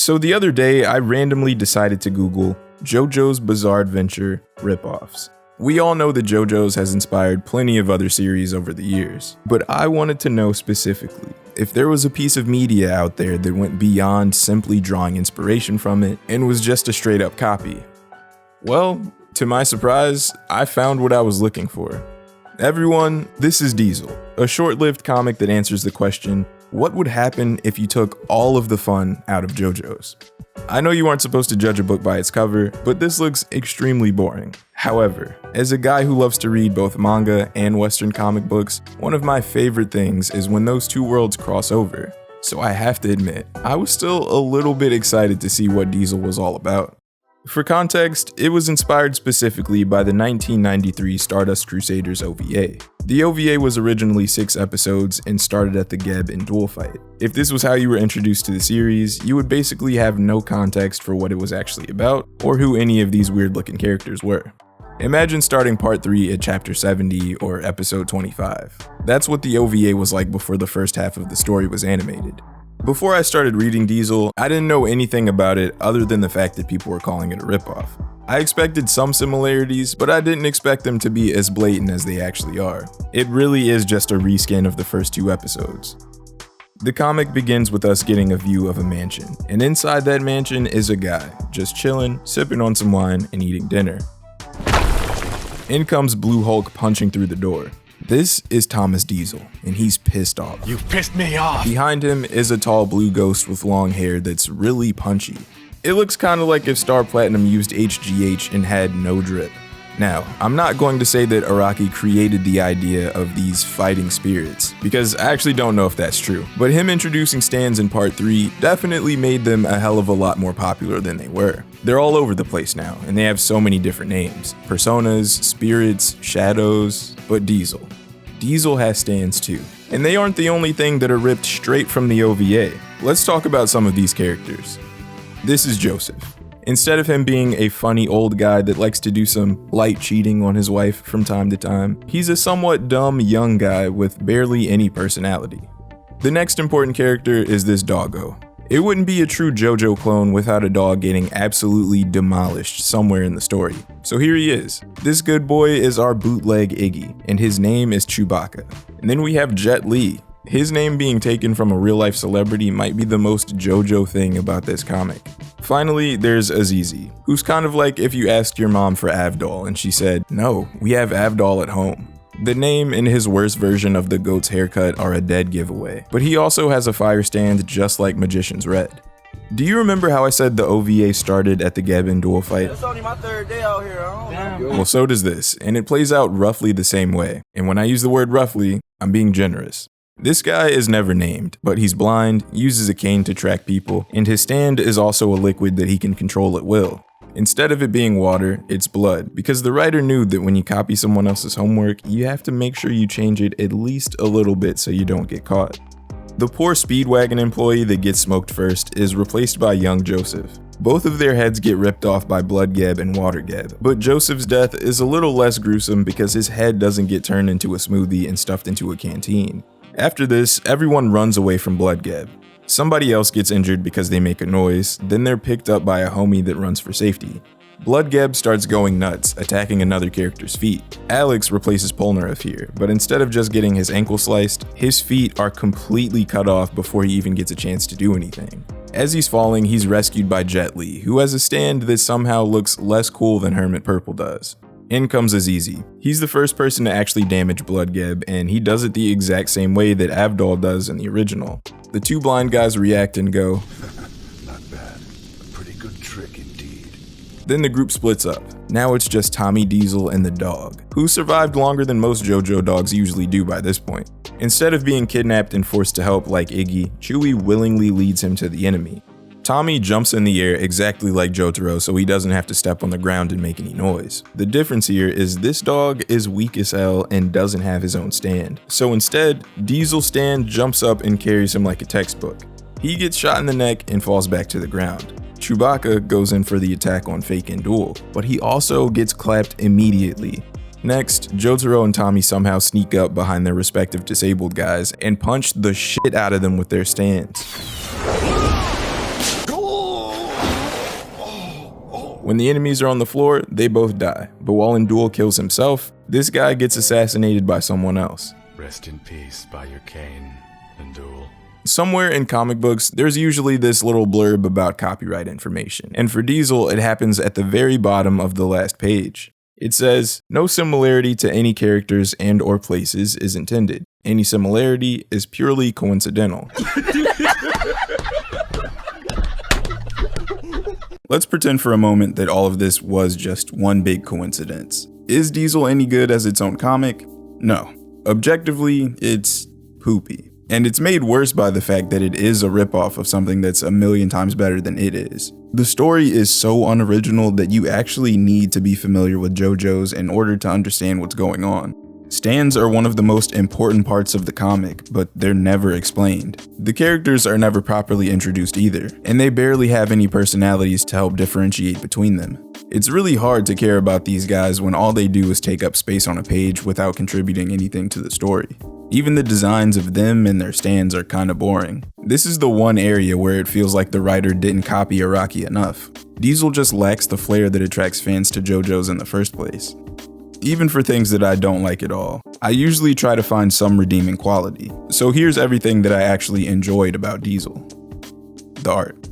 So the other day, I randomly decided to Google JoJo's Bizarre Adventure ripoffs. We all know that JoJo's has inspired plenty of other series over the years, but I wanted to know specifically if there was a piece of media out there that went beyond simply drawing inspiration from it and was just a straight up copy. Well, to my surprise, I found what I was looking for. Everyone, this is Diesel, a short-lived comic that answers the question, what would happen if you took all of the fun out of JoJo's? I know you aren't supposed to judge a book by its cover, but this looks extremely boring. However, as a guy who loves to read both manga and Western comic books, one of my favorite things is when those two worlds cross over. So I have to admit, I was still a little bit excited to see what Diesel was all about. For context, it was inspired specifically by the 1993 Stardust Crusaders OVA. The OVA was originally 6 episodes and started at the Jjba in duel fight. If this was how you were introduced to the series, you would basically have no context for what it was actually about, or who any of these weird looking characters were. Imagine starting part 3 at chapter 70 or episode 25. That's what the OVA was like before the first half of the story was animated. Before I started reading Diesel, I didn't know anything about it other than the fact that people were calling it a ripoff. I expected some similarities, but I didn't expect them to be as blatant as they actually are. It really is just a reskin of the first 2 episodes. The comic begins with us getting a view of a mansion, and inside that mansion is a guy, just chilling, sipping on some wine, and eating dinner. In comes Blue Hulk punching through the door. This is Thomas Diesel, and he's pissed off. You pissed me off! Behind him is a tall blue ghost with long hair that's really punchy. It looks kinda like if Star Platinum used HGH and had no drip. Now, I'm not going to say that Araki created the idea of these fighting spirits, because I actually don't know if that's true, but him introducing stands in part 3 definitely made them a hell of a lot more popular than they were. They're all over the place now, and they have so many different names. Personas, spirits, shadows, but Diesel. Diesel has stands too. And they aren't the only thing that are ripped straight from the OVA. Let's talk about some of these characters. This is Joseph. Instead of him being a funny old guy that likes to do some light cheating on his wife from time to time, he's a somewhat dumb young guy with barely any personality. The next important character is this doggo. It wouldn't be a true JoJo clone without a dog getting absolutely demolished somewhere in the story. So here he is. This good boy is our bootleg Iggy, and his name is Chewbacca. And then we have Jet Li. His name being taken from a real-life celebrity might be the most JoJo thing about this comic. Finally, there's Azizi, who's kind of like if you asked your mom for Avdol and she said, "No, we have Avdol at home." The name and his worst version of the goat's haircut are a dead giveaway, but he also has a fire stand just like Magician's Red. Do you remember how I said the OVA started at the Jjba in duel fight? It's only my 3rd day out here. Well, so does this, and it plays out roughly the same way. And when I use the word roughly, I'm being generous. This guy is never named, but he's blind, uses a cane to track people, and his stand is also a liquid that he can control at will. Instead of it being water, it's blood, because the writer knew that when you copy someone else's homework, you have to make sure you change it at least a little bit so you don't get caught. The poor Speedwagon employee that gets smoked first is replaced by young Joseph. Both of their heads get ripped off by Blood Jjba and Water Jjba, but Joseph's death is a little less gruesome because his head doesn't get turned into a smoothie and stuffed into a canteen. After this, everyone runs away from Blood Jjba. Somebody else gets injured because they make a noise, then they're picked up by a homie that runs for safety. Blood Jjba starts going nuts, attacking another character's feet. Alex replaces Polnareff here, but instead of just getting his ankle sliced, his feet are completely cut off before he even gets a chance to do anything. As he's falling, he's rescued by Jet Li, who has a stand that somehow looks less cool than Hermit Purple does. In comes Azizi. He's the first person to actually damage Blood Jjba, and he does it the exact same way that Avdol does in the original. The 2 blind guys react and go, Not bad. A pretty good trick indeed. Then the group splits up. Now it's just Tommy Diesel and the dog, who survived longer than most JoJo dogs usually do by this point. Instead of being kidnapped and forced to help like Iggy, Chewie willingly leads him to the enemy. Tommy jumps in the air exactly like Jotaro so he doesn't have to step on the ground and make any noise. The difference here is this dog is weak as hell and doesn't have his own stand. So instead, Diesel's stand jumps up and carries him like a textbook. He gets shot in the neck and falls back to the ground. Chewbacca goes in for the attack on Fake and Duel, but he also gets clapped immediately. Next, Jotaro and Tommy somehow sneak up behind their respective disabled guys and punch the shit out of them with their stands. When the enemies are on the floor, they both die, but while Indul kills himself, this guy gets assassinated by someone else. Rest in peace by your cane, Indul. Somewhere in comic books, there's usually this little blurb about copyright information, and for Diesel, it happens at the very bottom of the last page. It says, "No similarity to any characters and or places is intended. Any similarity is purely coincidental." Let's pretend for a moment that all of this was just one big coincidence. Is Diesel any good as its own comic? No. Objectively, it's poopy. And it's made worse by the fact that it is a ripoff of something that's a million times better than it is. The story is so unoriginal that you actually need to be familiar with JoJo's in order to understand what's going on. Stands are one of the most important parts of the comic, but they're never explained. The characters are never properly introduced either, and they barely have any personalities to help differentiate between them. It's really hard to care about these guys when all they do is take up space on a page without contributing anything to the story. Even the designs of them and their stands are kinda boring. This is the one area where it feels like the writer didn't copy Araki enough. Diesel just lacks the flair that attracts fans to JoJo's in the first place. Even for things that I don't like at all, I usually try to find some redeeming quality. So here's everything that I actually enjoyed about Diesel. The art.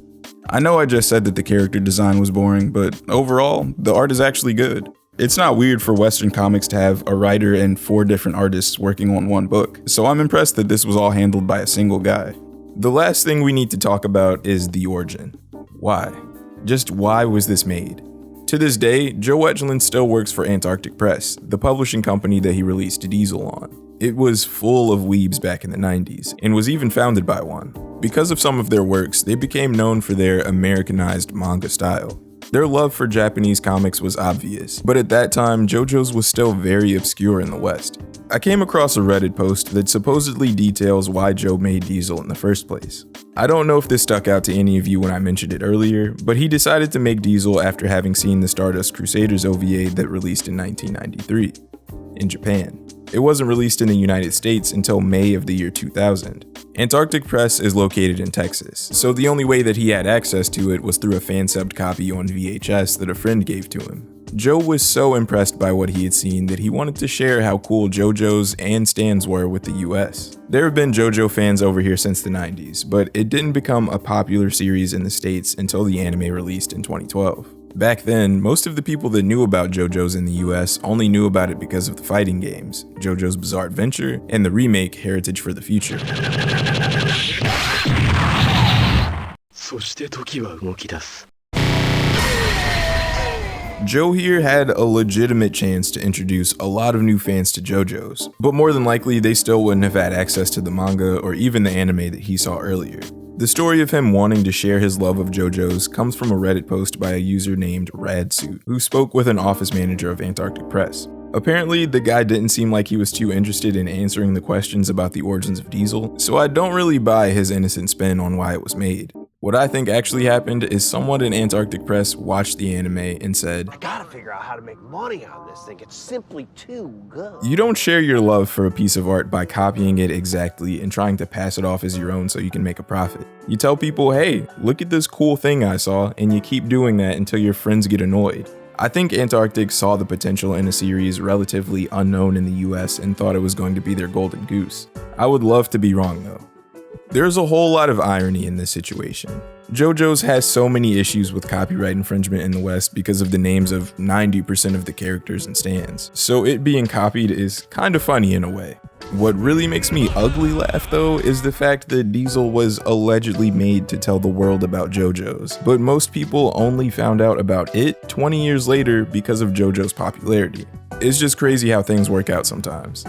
I know I just said that the character design was boring, but overall, the art is actually good. It's not weird for Western comics to have a writer and 4 different artists working on one book, so I'm impressed that this was all handled by a single guy. The last thing we need to talk about is the origin. Why? Just why was this made? To this day, Joe Etchelin still works for Antarctic Press, the publishing company that he released Diesel on. It was full of weebs back in the 90s, and was even founded by one. Because of some of their works, they became known for their Americanized manga style. Their love for Japanese comics was obvious, but at that time, JoJo's was still very obscure in the West. I came across a Reddit post that supposedly details why Joe made Diesel in the first place. I don't know if this stuck out to any of you when I mentioned it earlier, but he decided to make Diesel after having seen the Stardust Crusaders OVA that released in 1993 in Japan. It wasn't released in the United States until May of the year 2000. Antarctic Press is located in Texas, so the only way that he had access to it was through a fan-subbed copy on VHS that a friend gave to him. Joe was so impressed by what he had seen that he wanted to share how cool JoJo's and stands were with the US. There have been JoJo fans over here since the 90s, but it didn't become a popular series in the States until the anime released in 2012. Back then, most of the people that knew about JoJo's in the US only knew about it because of the fighting games, JoJo's Bizarre Adventure, and the remake Heritage for the Future. Joe here had a legitimate chance to introduce a lot of new fans to JoJo's, but more than likely they still wouldn't have had access to the manga or even the anime that he saw earlier. The story of him wanting to share his love of JoJo's comes from a Reddit post by a user named Radsuit, who spoke with an office manager of Antarctic Press. Apparently, the guy didn't seem like he was too interested in answering the questions about the origins of Diesel, so I don't really buy his innocent spin on why it was made. What I think actually happened is someone in Antarctic Press watched the anime and said, "I gotta figure out how to make money on this thing. It's simply too good." You don't share your love for a piece of art by copying it exactly and trying to pass it off as your own so you can make a profit. You tell people, hey, look at this cool thing I saw, and you keep doing that until your friends get annoyed. I think Antarctic saw the potential in a series relatively unknown in the US and thought it was going to be their golden goose. I would love to be wrong though. There's a whole lot of irony in this situation. JoJo's has so many issues with copyright infringement in the West because of the names of 90% of the characters and stands, so it being copied is kind of funny in a way. What really makes me ugly laugh though is the fact that Diesel was allegedly made to tell the world about JoJo's, but most people only found out about it 20 years later because of JoJo's popularity. It's just crazy how things work out sometimes.